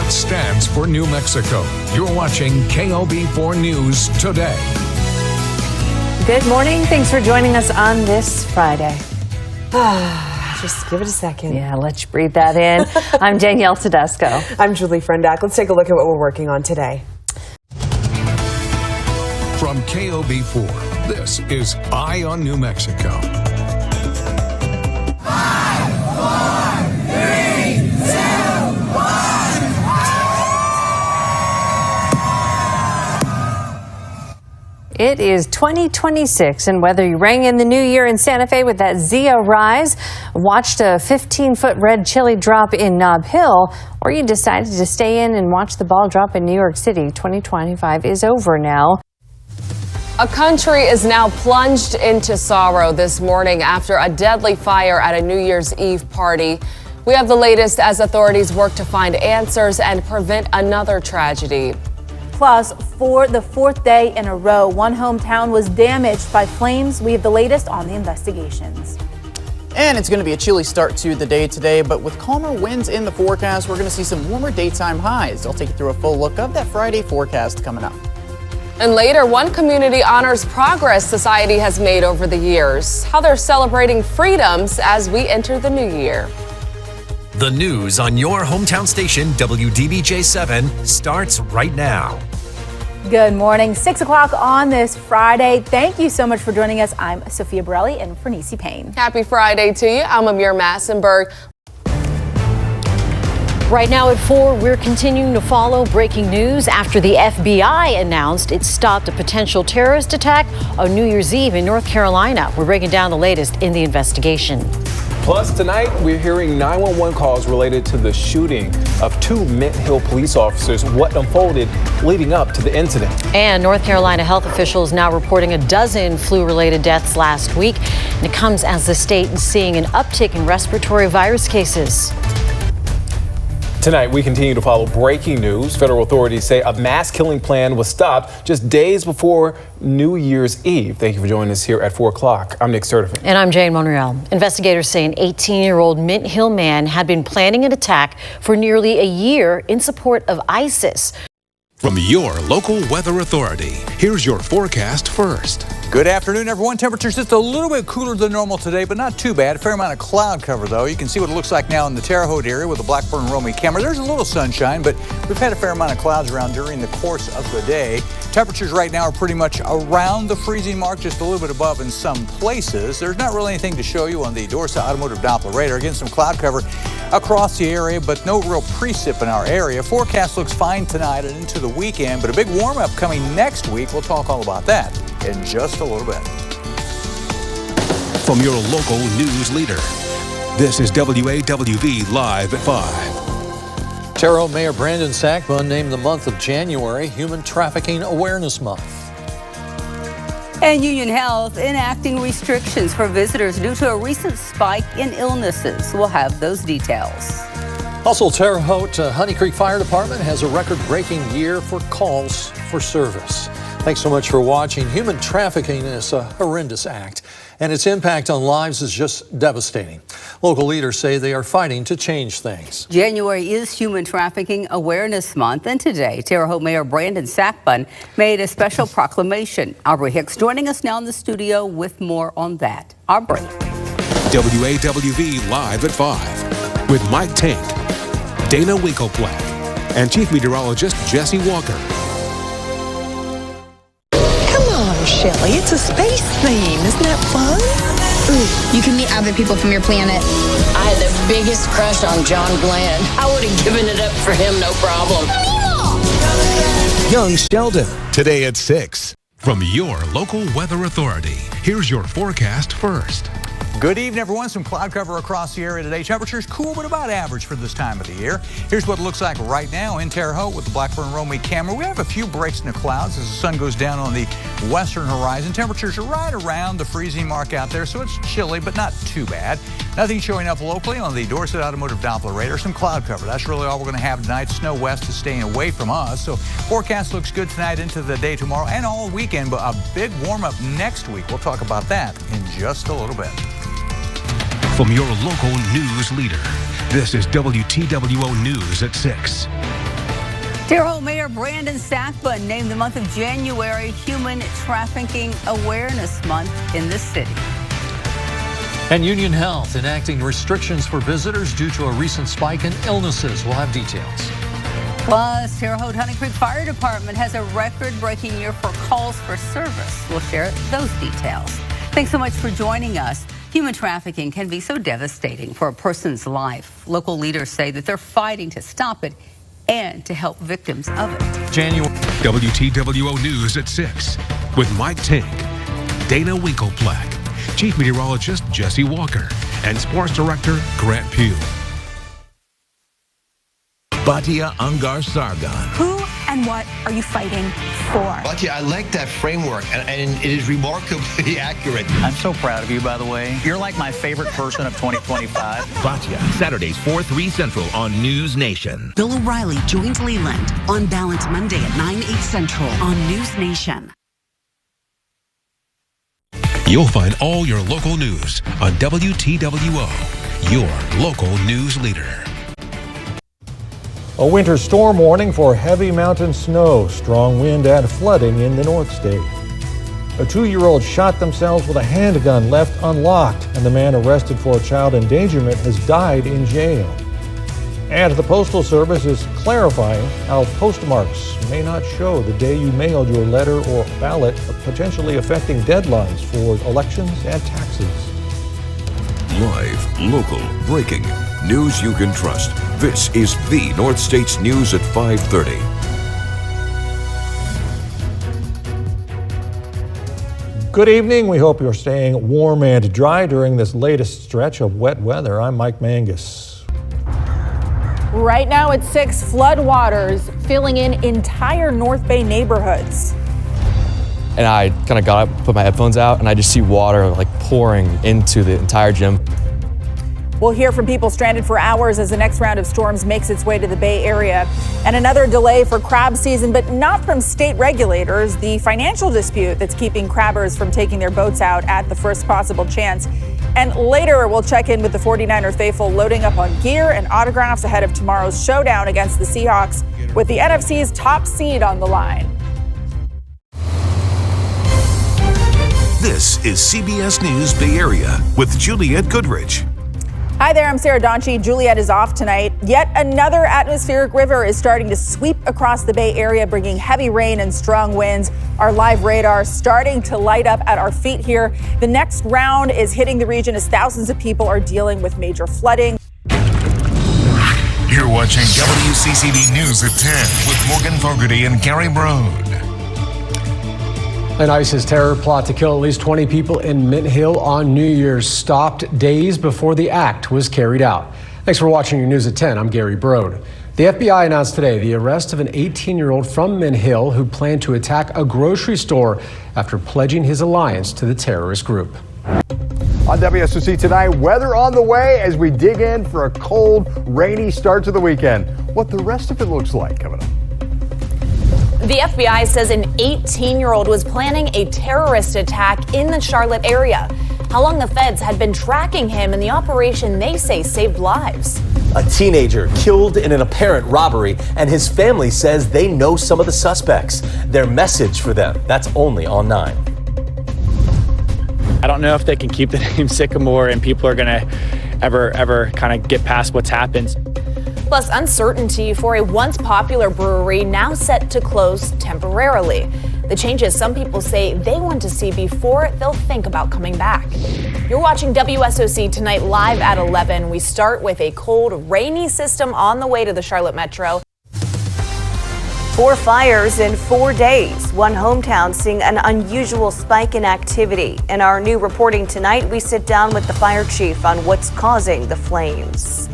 what stands for New Mexico. You're watching KOB4 News Today. Good morning. Thanks for joining us on this Friday. Just give it a second. Yeah, let's breathe that in. I'm Danielle Tedesco. I'm Julie Frendak. Let's take a look at what we're working on today. From KOB4, this is Eye on New Mexico. 5, 4, 3, 2, 1. It is 2026, and whether you rang in the new year in Santa Fe with that Zia rise, watched a 15-foot red chili drop in Nob Hill, or you decided to stay in and watch the ball drop in New York City, 2025 is over now. A country is now plunged into sorrow this morning after a deadly fire at a New Year's Eve party. We have the latest as authorities work to find answers and prevent another tragedy. Plus, for the fourth day in a row, one hometown was damaged by flames. We have the latest on the investigations. And it's going to be a chilly start to the day today, but with calmer winds in the forecast, we're going to see some warmer daytime highs. I'll take you through a full look of that Friday forecast coming up. And later, one community honors progress society has made over the years, how they're celebrating freedoms as we enter the new year. The news on your hometown station, WDBJ7, starts right now. Good morning, 6 o'clock on this Friday. Thank you so much for joining us. I'm Sophia Borelli and for Nisi Payne. Happy Friday to you. I'm Amir Massenberg. Right now at 4, we're continuing to follow breaking news after the FBI announced it stopped a potential terrorist attack on New Year's Eve in North Carolina. We're breaking down the latest in the investigation. Plus, tonight, we're hearing 911 calls related to the shooting of 2 Mint Hill police officers, what unfolded leading up to the incident. And North Carolina health officials now reporting a dozen flu-related deaths last week. And it comes as the state is seeing an uptick in respiratory virus cases. Tonight, we continue to follow breaking news. Federal authorities say a mass killing plan was stopped just days before New Year's Eve. Thank you for joining us here at 4 o'clock. I'm Nick Sturtevant. And I'm Jane Monreal. Investigators say an 18-year-old Mint Hill man had been planning an attack for nearly a year in support of ISIS. From your local weather authority, here's your forecast first. Good afternoon, everyone. Temperatures just a little bit cooler than normal today, but not too bad. A fair amount of cloud cover, though. You can see what it looks like now in the Terre Haute area with the Blackburn Romy camera. There's a little sunshine, but we've had a fair amount of clouds around during the course of the day. Temperatures right now are pretty much around the freezing mark, just a little bit above in some places. There's not really anything to show you on the Dorsa Automotive Doppler radar. Again, some cloud cover across the area, but no real precip in our area. Forecast looks fine tonight and into the weekend, but a big warm-up coming next week. We'll talk all about that in just a little bit. From your local news leader, this is WAWV Live at 5. Terre Haute Mayor Brandon Sackbun named the month of January Human Trafficking Awareness Month. And Union Health enacting restrictions for visitors due to a recent spike in illnesses. We'll have those details. Also, Terre Haute Honey Creek Fire Department has a record-breaking year for calls for service. Thanks so much for watching. Human trafficking is a horrendous act, and its impact on lives is just devastating. Local leaders say they are fighting to change things. January is Human Trafficking Awareness Month, and today, Terre Haute Mayor Brandon Sackbun made a special proclamation. Aubrey Hicks joining us now in the studio with more on that. Aubrey. WAWV Live at 5 with Mike Tank, Dana Winkleplack, and Chief Meteorologist Jesse Walker. Shelly, it's a space theme. Isn't that fun? Ooh, you can meet other people from your planet. I had the biggest crush on John Glenn. I would have given it up for him, no problem. Young Sheldon, today at 6. From your local weather authority, here's your forecast first. Good evening, everyone. Some cloud cover across the area today. Temperatures cool, but about average for this time of the year. Here's what it looks like right now in Terre Haute with the Blackburn Romy camera. We have a few breaks in the clouds as the sun goes down on the western horizon. Temperatures are right around the freezing mark out there, so it's chilly, but not too bad. Nothing showing up locally on the Dorset Automotive Doppler radar. Some cloud cover. That's really all we're going to have tonight. Snow west is staying away from us. So forecast looks good tonight into the day tomorrow and all weekend, but a big warm up next week. We'll talk about that in just a little bit. From your local news leader, this is WTWO News at 6. Terre Haute Mayor Brandon Sackbun named the month of January Human Trafficking Awareness Month in the city. And Union Health enacting restrictions for visitors due to a recent spike in illnesses. We'll have details. Plus, Terre Haute Honey Creek Fire Department has a record-breaking year for calls for service. We'll share those details. Thanks so much for joining us. Human trafficking can be so devastating for a person's life. Local leaders say that they're fighting to stop it and to help victims of it. WTWO News at 6 with Mike Tank, Dana Winkleplack, Chief Meteorologist Jesse Walker, and Sports Director Grant Pugh. Batia Angar Sargon. Who and what are you fighting for? Batia, I like that framework, and it is remarkably accurate. I'm so proud of you, by the way. You're like my favorite person of 2025. Batia, Saturdays 4/3 Central on News Nation. Bill O'Reilly joins Leland on Balance Monday at 9/8 Central on News Nation. You'll find all your local news on WTWO, your local news leader. A winter storm warning for heavy mountain snow, strong wind and flooding in the North State. A 2-year-old shot themselves with a handgun left unlocked, and the man arrested for child endangerment has died in jail. And the Postal Service is clarifying how postmarks may not show the day you mailed your letter or ballot, potentially affecting deadlines for elections and taxes. Live, local, breaking, news you can trust. This is the North States News at 5:30. Good evening. We hope you're staying warm and dry during this latest stretch of wet weather. I'm Mike Mangus. Right now at 6, floodwaters filling in entire North Bay neighborhoods. And I kind of got up, put my headphones out, and I just see water like pouring into the entire gym. We'll hear from people stranded for hours as the next round of storms makes its way to the Bay Area. And another delay for crab season, but not from state regulators. The financial dispute that's keeping crabbers from taking their boats out at the first possible chance. And later, we'll check in with the 49er faithful loading up on gear and autographs ahead of tomorrow's showdown against the Seahawks with the NFC's top seed on the line. This is CBS News Bay Area with Juliette Goodrich. Hi there, I'm Sarah Donchi. Juliet is off tonight. Yet another atmospheric river is starting to sweep across the Bay Area, bringing heavy rain and strong winds. Our live radar starting to light up at our feet here. The next round is hitting the region as thousands of people are dealing with major flooding. You're watching WCCB News at 10 with Morgan Fogarty and Gary Broad. An ISIS terror plot to kill at least 20 people in Mint Hill on New Year's stopped days before the act was carried out. Thanks for watching your news at 10. I'm Gary Broad. The FBI announced today the arrest of an 18-year-old from Mint Hill who planned to attack a grocery store after pledging his alliance to the terrorist group. On WSOC tonight, weather on the way as we dig in for a cold, rainy start to the weekend. What the rest of it looks like coming up. The FBI says an 18-year-old was planning a terrorist attack in the Charlotte area. How long the feds had been tracking him, and the operation they say saved lives. A teenager killed in an apparent robbery, and his family says they know some of the suspects. Their message for them, that's only on 9. I don't know if they can keep the name Sycamore and people are going to ever kind of get past what's happened. Plus, uncertainty for a once popular brewery now set to close temporarily. The changes some people say they want to see before they'll think about coming back. You're watching WSOC tonight live at 11. We start with a cold, rainy system on the way to the Charlotte Metro. 4 fires in 4 days. One hometown seeing an unusual spike in activity. In our new reporting tonight, we sit down with the fire chief on what's causing the flames.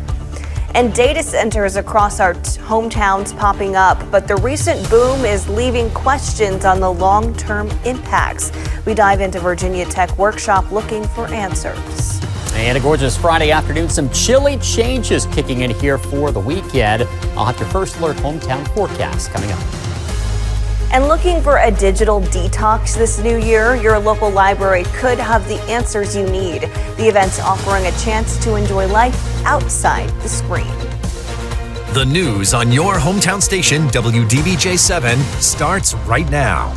And data centers across our hometowns popping up, but the recent boom is leaving questions on the long-term impacts. We dive into Virginia Tech Workshop looking for answers. And a gorgeous Friday afternoon, some chilly changes kicking in here for the weekend. I'll have your first alert hometown forecast coming up. And looking for a digital detox this new year, your local library could have the answers you need. The event's offering a chance to enjoy life outside the screen. The news on your hometown station, WDBJ7, starts right now.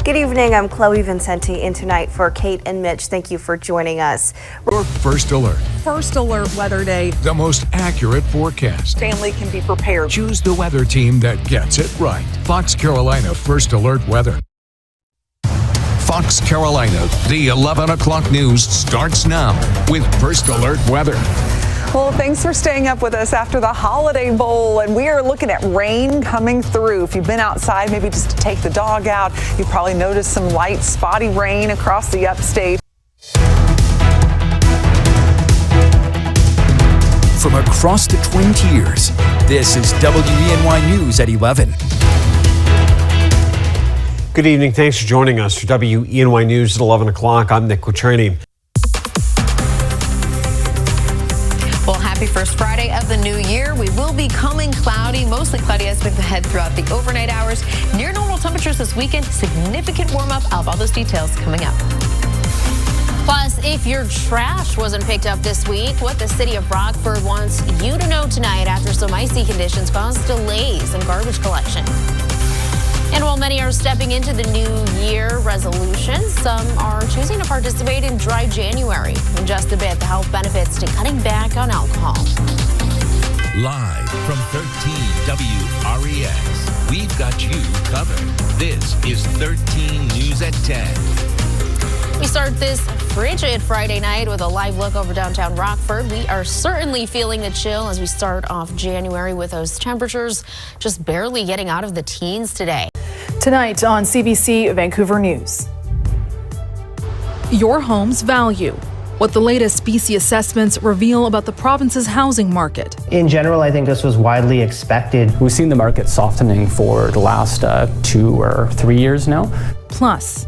Good evening, I'm Chloe Vincenti in tonight for Kate and Mitch. Thank you for joining us. Your first alert. First alert weather day. The most accurate forecast. Family can be prepared. Choose the weather team that gets it right. Fox Carolina First Alert Weather. Fox Carolina, the 11 o'clock news starts now with First Alert Weather. Well, thanks for staying up with us after the Holiday Bowl, and we are looking at rain coming through. If you've been outside, maybe just to take the dog out, you probably noticed some light, spotty rain across the upstate. From across the Twin Tiers, this is WENY News at 11. Good evening. Thanks for joining us for WENY News at 11 o'clock. I'm Nick Quattrani. Well, happy first Friday of the new year. We will be coming cloudy, mostly cloudy aspect ahead throughout the overnight hours. Near normal temperatures this weekend, significant warm up. I'll have all those details coming up. Plus, if your trash wasn't picked up this week, what the city of Rockford wants you to know tonight after some icy conditions caused delays in garbage collection. And while many are stepping into the new year resolutions, some are choosing to participate in Dry January. In just a bit, the health benefits to cutting back on alcohol. Live from 13 WREX, we've got you covered. This is 13 News at 10. We start this frigid Friday night with a live look over downtown Rockford. We are certainly feeling the chill as we start off January with those temperatures just barely getting out of the teens today. Tonight on CBC Vancouver News. Your home's value. What the latest BC assessments reveal about the province's housing market. In general, I think this was widely expected. We've seen the market softening for the last 2 or 3 years now. Plus,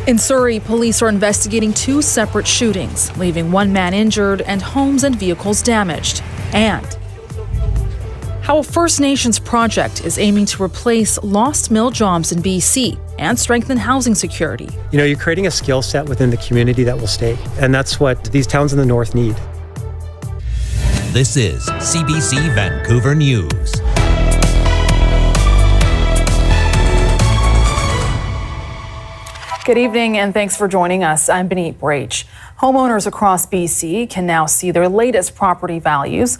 in Surrey, police are investigating 2 separate shootings, leaving 1 man injured and homes and vehicles damaged. And how a First Nations project is aiming to replace lost mill jobs in BC and strengthen housing security. You know, you're creating a skill set within the community that will stay, and that's what these towns in the north need. This is CBC Vancouver News. Good evening and thanks for joining us. I'm Benit Brach. Homeowners across BC can now see their latest property values.